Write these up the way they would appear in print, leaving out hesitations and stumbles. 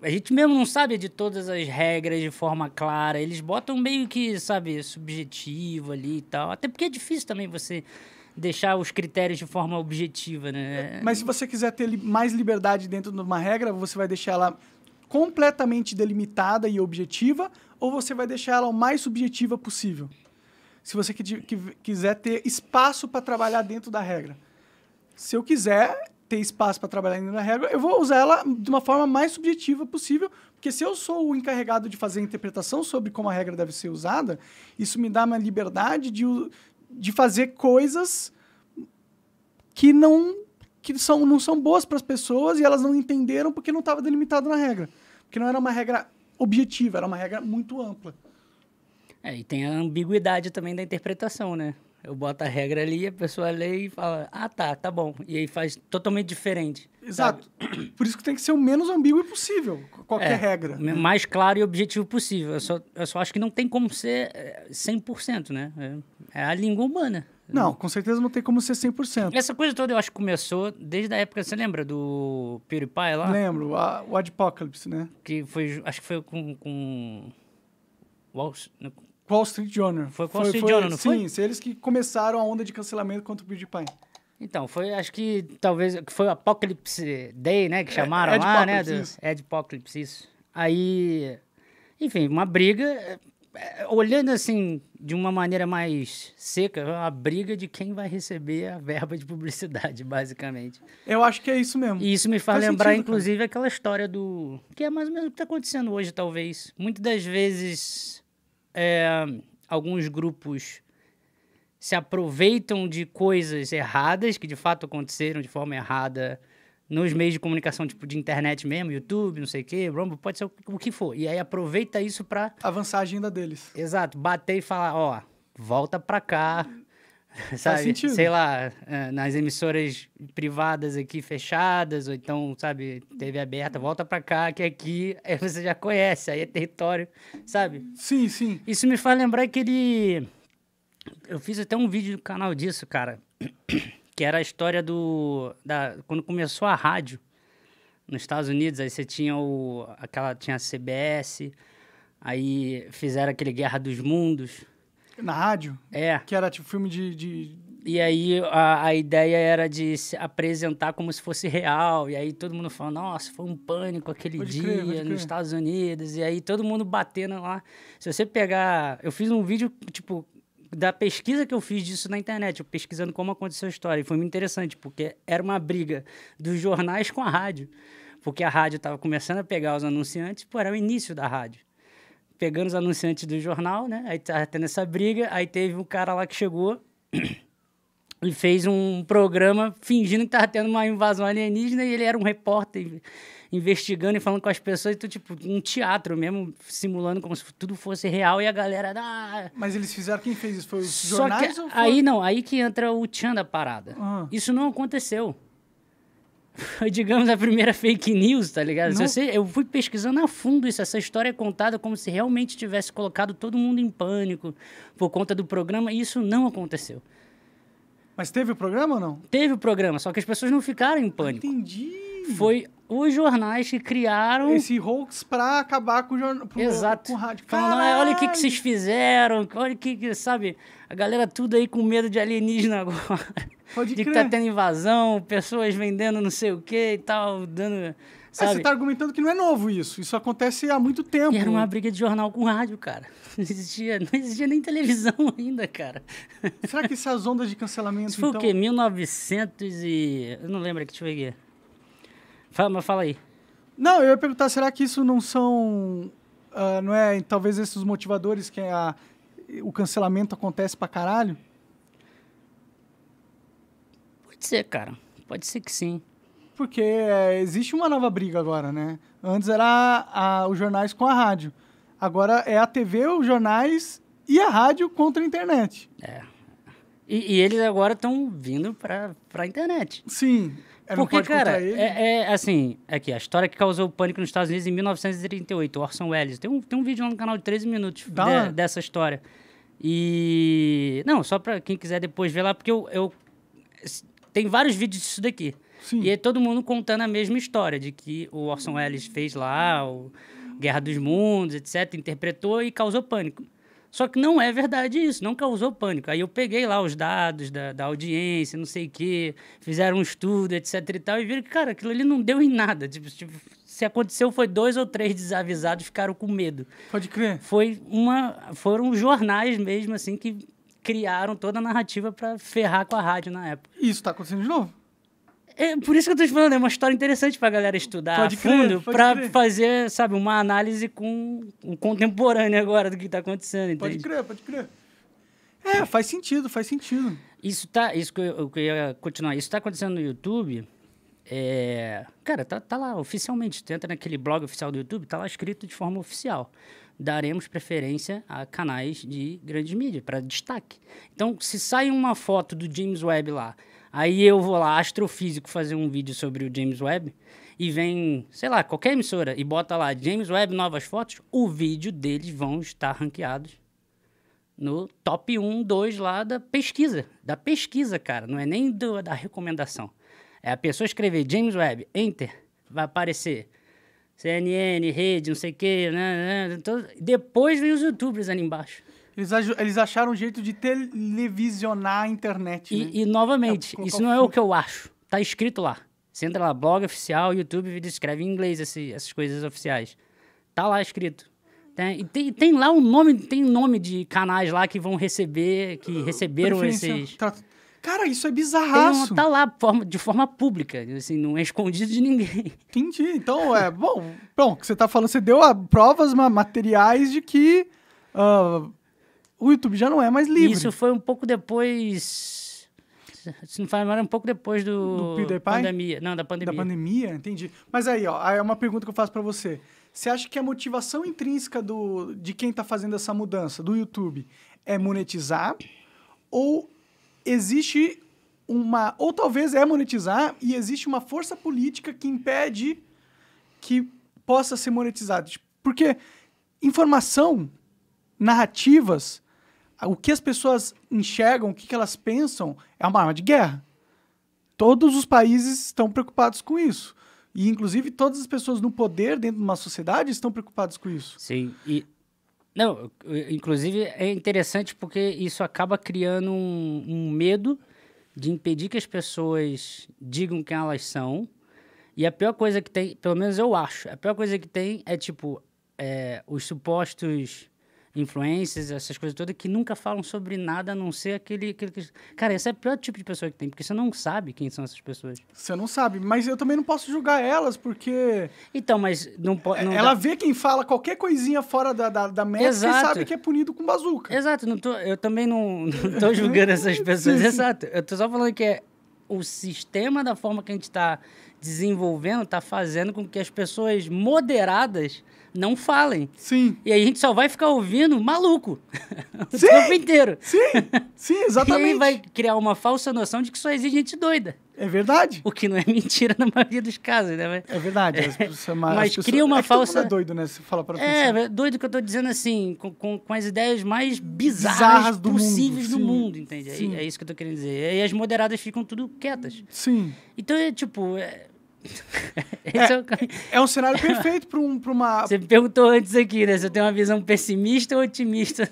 A gente mesmo não sabe de todas as regras de forma clara. Eles botam meio que, sabe, subjetivo ali e tal. Até porque é difícil também você deixar os critérios de forma objetiva, né? Mas se você quiser ter mais liberdade dentro de uma regra, você vai deixar ela completamente delimitada e objetiva, ou você vai deixar ela o mais subjetiva possível? Se você quiser ter espaço para trabalhar dentro da regra. Se eu quiser ter espaço para trabalhar dentro da regra, eu vou usar ela de uma forma mais subjetiva possível, porque se eu sou o encarregado de fazer a interpretação sobre como a regra deve ser usada, isso me dá uma liberdade de fazer coisas que não são boas para as pessoas e elas não entenderam porque não estava delimitado na regra. Porque não era uma regra objetiva, era uma regra muito ampla. E tem a ambiguidade também da interpretação, né? Eu boto a regra ali, a pessoa lê e fala, tá bom. E aí faz totalmente diferente. Exato. Sabe? Por isso que tem que ser o menos ambíguo possível, qualquer regra. O mais claro e objetivo possível. Eu só acho que não tem como ser 100%, né? É a língua humana. Não, com certeza não tem como ser 100%. Essa coisa toda eu acho que começou desde a época, você lembra do PewDiePie lá? Lembro, o Adpocalypse, né? Que foi, acho que foi com Wall Street Journal. Foi Wall Street Journal, não foi? Sim, eles que começaram a onda de cancelamento contra o PewDiePie. Então, acho que talvez, foi o Apocalypse Day, né, que chamaram lá, né? Adpocalypse, isso. Aí, enfim, uma briga, olhando assim, de uma maneira mais seca, uma briga de quem vai receber a verba de publicidade, basicamente. Eu acho que é isso mesmo. E isso me faz lembrar, sentido, inclusive, aquela história do... Que é mais ou menos o que está acontecendo hoje, talvez. Muitas das vezes, alguns grupos se aproveitam de coisas erradas, que de fato aconteceram de forma errada nos meios de comunicação, tipo de internet mesmo, YouTube, não sei o quê, Rumble, pode ser o que for. E aí aproveita isso para... avançar a agenda deles. Exato, bater e falar, volta pra cá, sabe? Faz sentido. Sei lá, nas emissoras privadas aqui fechadas, ou então, sabe, TV aberta, volta pra cá, que aqui você já conhece, aí é território, sabe? Sim, sim. Isso me faz lembrar aquele... Eu fiz até um vídeo no canal disso, cara, que era a história quando começou a rádio nos Estados Unidos, aí você tinha tinha a CBS, aí fizeram aquele Guerra dos Mundos. Na rádio? É. Que era tipo filme de... E aí a ideia era de se apresentar como se fosse real, e aí todo mundo falando, nossa, foi um pânico aquele dia nos Estados Unidos, e aí todo mundo batendo lá. Se você pegar... Eu fiz um vídeo, tipo... da pesquisa que eu fiz disso na internet, eu pesquisando como aconteceu a história, e foi muito interessante, porque era uma briga dos jornais com a rádio, porque a rádio estava começando a pegar os anunciantes, era o início da rádio, pegando os anunciantes do jornal, né, aí tava tendo essa briga, aí teve um cara lá que chegou e fez um programa fingindo que tava tendo uma invasão alienígena, e ele era um repórter investigando e falando com as pessoas, então, tipo, um teatro mesmo, simulando como se tudo fosse real, e a galera... Mas eles fizeram, quem fez isso? Foi os jornais? Só que ou foi... aí que entra o tchan da parada. Isso não aconteceu. Foi, digamos, a primeira fake news, tá ligado? Eu fui pesquisando a fundo isso, essa história é contada como se realmente tivesse colocado todo mundo em pânico por conta do programa, e isso não aconteceu. Mas teve o programa ou não? Teve o programa, só que as pessoas não ficaram em pânico. Entendi. Foi os jornais que criaram... esse hoax pra acabar com o jornal. Exato. Com o rádio. Falando, olha o que vocês fizeram, olha o que, sabe? A galera tudo aí com medo de alienígena agora. Pode de crer. que tá tendo invasão, pessoas vendendo não sei o que e tal, dando... Sabe? Você tá argumentando que não é novo isso. Isso acontece há muito tempo. E era uma briga de jornal com rádio, cara. Não existia nem televisão ainda, cara. Será que essas ondas de cancelamento, Isso foi então... o quê? 1900 e... Eu não lembro aqui, deixa eu ver aqui. Fala aí. Não, eu ia perguntar, será que isso não são... não é, talvez, esses motivadores que o cancelamento acontece pra caralho? Pode ser, cara. Pode ser que sim. Porque existe uma nova briga agora, né? Antes era os jornais com a rádio. Agora é a TV, os jornais e a rádio contra a internet. E eles agora estão vindo pra internet. Sim. Porque, cara, assim, aqui, a história que causou pânico nos Estados Unidos em 1938, Orson Welles. Tem um vídeo lá no canal de 13 minutos dessa história. E... Não, só pra quem quiser depois ver lá, porque tem vários vídeos disso daqui. Sim. E aí todo mundo contando a mesma história, de que o Orson Welles fez lá, o Guerra dos Mundos, etc., interpretou e causou pânico. Só que não é verdade isso, não causou pânico. Aí eu peguei lá os dados da audiência, não sei o quê, fizeram um estudo, etc e tal, e viram que, cara, aquilo ali não deu em nada. Tipo, se aconteceu, foi 2 ou 3 desavisados ficaram com medo. Pode crer. Foram jornais mesmo, assim, que criaram toda a narrativa para ferrar com a rádio na época. Isso tá acontecendo de novo? É por isso que eu tô te falando, é uma história interessante pra galera estudar a fundo, pra fazer, sabe, uma análise com o contemporâneo agora do que tá acontecendo, entende? Pode crer. Faz sentido. Isso que eu ia continuar, isso tá acontecendo no YouTube, cara, tá lá oficialmente, tu entra naquele blog oficial do YouTube, tá lá escrito de forma oficial. Daremos preferência a canais de grande mídia, para destaque. Então, se sai uma foto do James Webb lá, aí eu vou lá, astrofísico, fazer um vídeo sobre o James Webb, e vem, sei lá, qualquer emissora, e bota lá, James Webb, novas fotos, o vídeo deles vão estar ranqueados no top 1, 2 lá da pesquisa. Da pesquisa, cara, não é nem da recomendação. É a pessoa escrever James Webb, Enter, vai aparecer CNN, Rede, não sei o quê, né? Então, depois vem os YouTubers ali embaixo. Eles acharam um jeito de televisionar a internet, né? E novamente, isso não é o que eu acho. Tá escrito lá. Você entra lá, blog oficial, YouTube, escreve em inglês essas coisas oficiais. Tá lá escrito. Tem lá tem nome de canais lá que vão receber, que receberam esses... Cara, isso é bizarraço. Tá lá de forma pública, assim, não é escondido de ninguém. Entendi. Então, bom, o que você tá falando, você deu provas materiais de que o YouTube já não é mais livre. Isso foi um pouco depois... Se não fala, era um pouco depois do pandemia. Não, da pandemia. Da pandemia, entendi. Mas aí, é uma pergunta que eu faço pra você. Você acha que a motivação intrínseca de quem tá fazendo essa mudança, do YouTube, é monetizar? Ou existe ou talvez é monetizar e existe uma força política que impede que possa ser monetizado? Porque informação, narrativas, o que as pessoas enxergam, o que elas pensam, é uma arma de guerra. Todos os países estão preocupados com isso. E, inclusive, todas as pessoas no poder dentro de uma sociedade estão preocupadas com isso. Sim, não, inclusive é interessante porque isso acaba criando um medo de impedir que as pessoas digam quem elas são. E a pior coisa que tem, pelo menos eu acho, a pior coisa que tem é, tipo, os supostos influencers, essas coisas todas, que nunca falam sobre nada a não ser aquele... Cara, esse é o pior tipo de pessoa que tem, porque você não sabe quem são essas pessoas. Você não sabe, mas eu também não posso julgar elas, porque... Então, mas não pode... Ela vê quem fala qualquer coisinha fora da meta e sabe que é punido com bazuca. Exato, eu também não tô julgando essas pessoas, sim. Exato. Eu tô só falando que o sistema, da forma que a gente está desenvolvendo, está fazendo com que as pessoas moderadas não falem. Sim. E aí a gente só vai ficar ouvindo maluco o tempo inteiro. Sim, exatamente. E aí vai criar uma falsa noção de que só existe gente doida. É verdade. O que não é mentira na maioria dos casos, né? É verdade. Mas cria uma falsa... Todo mundo é doido, né? Você fala pra pensar. É doido que eu tô dizendo assim, com as ideias mais bizarras possíveis do mundo, entende? É isso que eu tô querendo dizer. E aí as moderadas ficam tudo quietas. Sim. Então é tipo... É um cenário perfeito para uma... Você me perguntou antes aqui, né? Se eu tenho uma visão pessimista ou otimista.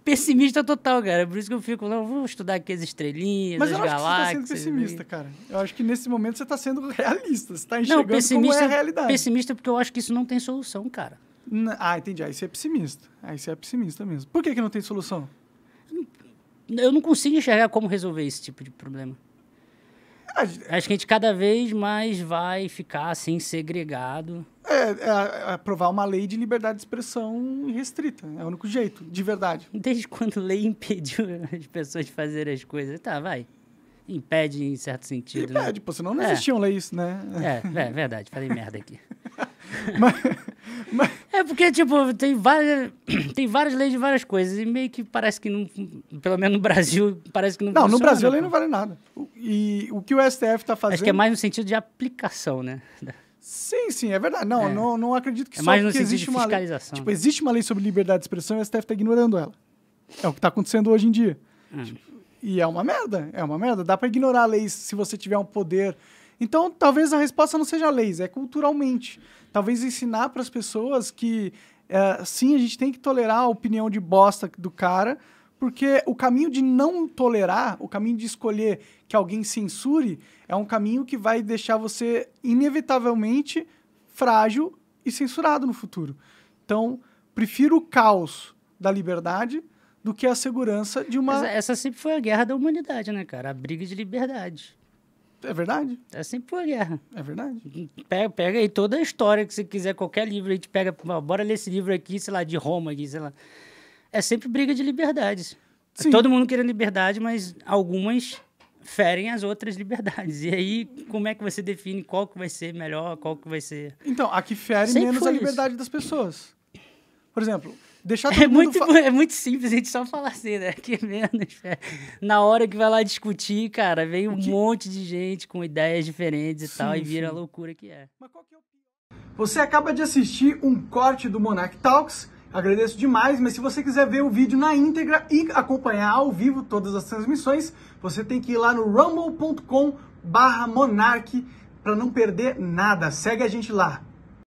Pessimista total, cara. Por isso que eu fico, não, vou estudar aqui as estrelinhas, as galáxias. Mas eu acho que você está sendo pessimista, cara. Eu acho que nesse momento você está sendo realista. Você está enxergando como é a realidade. Pessimista porque eu acho que isso não tem solução, cara. Entendi. Aí você é pessimista. Aí você é pessimista mesmo. Por que não tem solução? Eu não consigo enxergar como resolver esse tipo de problema. Acho que a gente cada vez mais vai ficar assim, segregado. Aprovar uma lei de liberdade de expressão restrita. É o único jeito, de verdade. Desde quando a lei impediu as pessoas de fazerem as coisas? Tá, vai. Impede em certo sentido. Impede, pô, senão não existiam leis, né? É verdade, falei merda aqui. É porque, tipo, tem várias leis de várias coisas e meio que parece que não, pelo menos no Brasil, parece que não funciona. Não, no Brasil a lei não vale nada. E o que o STF tá fazendo... Acho que é mais no sentido de aplicação, né? Sim, é verdade. Não acredito que só porque existe uma fiscalização. Lei, tipo, existe uma lei sobre liberdade de expressão e o STF tá ignorando ela. É o que tá acontecendo hoje em dia. E é uma merda, é uma merda. Dá pra ignorar leis se você tiver um poder. Então, talvez a resposta não seja leis, é culturalmente. Talvez ensinar para as pessoas que, sim, a gente tem que tolerar a opinião de bosta do cara, porque o caminho de não tolerar, o caminho de escolher que alguém censure, é um caminho que vai deixar você, inevitavelmente, frágil e censurado no futuro. Então, prefiro o caos da liberdade do que a segurança de uma... Essa sempre foi a guerra da humanidade, né, cara? A briga de liberdade. É verdade? Essa sempre foi a guerra. É verdade. Pega aí toda a história que você quiser, qualquer livro, a gente pega, bora ler esse livro aqui, sei lá, de Roma aqui, sei lá. É sempre briga de liberdades. Sim. Todo mundo querendo liberdade, mas algumas ferem as outras liberdades. E aí, como é que você define qual que vai ser melhor, qual que vai ser... Então, a que fere Sempre menos foi a liberdade das pessoas. Por exemplo, deixar todo É mundo... muito simples a gente só falar assim, né? Que menos. Na hora que vai lá discutir, cara, vem um monte de gente com ideias diferentes e tal, e vira a loucura que é. Mas qual que é o pior? Você acaba de assistir um corte do Monark Talks. Agradeço demais, mas se você quiser ver o vídeo na íntegra e acompanhar ao vivo todas as transmissões, você tem que ir lá no rumble.com/monark para não perder nada. Segue a gente lá.